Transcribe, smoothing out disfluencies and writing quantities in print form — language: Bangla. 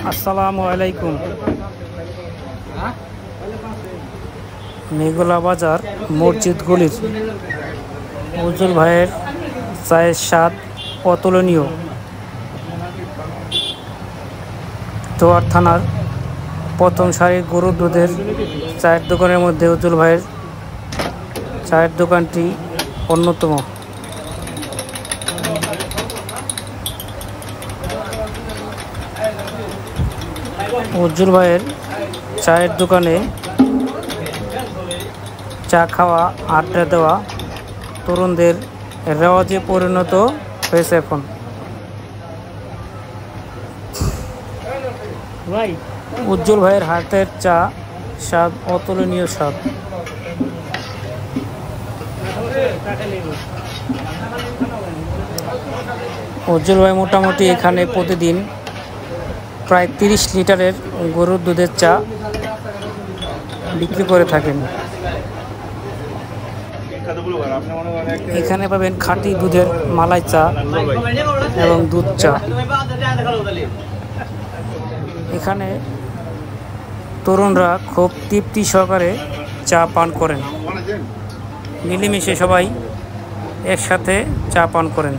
আসসালামু আলাইকুম। মেঘলা বাজার মসজিদ গলির উজ্জ্বল ভাইয়ের চায়ের স্বাদ অতুলনীয়। তোয়ার থানার প্রথম সারির গরুর দুধের চায়ের দোকানের মধ্যে উজ্জ্বল ভাইয়ের চায়ের দোকানটি অন্যতম। উজ্জ্বল ভাইয়ের চায়ের দোকানে চা খাওয়া, আড্ডা দেওয়া তরুণদের রেওয়াজে পরিণত হয়েছে এখন। উজ্জ্বল ভাইয়ের হাতের চা স্বাদ অতুলনীয় স্বাদ। উজ্জ্বল ভাই মোটামুটি এখানে প্রতিদিন প্রায় 30 লিটারের গরুর দুধের চা বিক্রি করে থাকেন। এখানে পাবেন খাঁটি দুধের মালাই চা এবং দুধ চা। এখানে তরুণরা খুব তৃপ্তি সহকারে চা পান করেন, মিলেমিশে সবাই একসাথে চা পান করেন।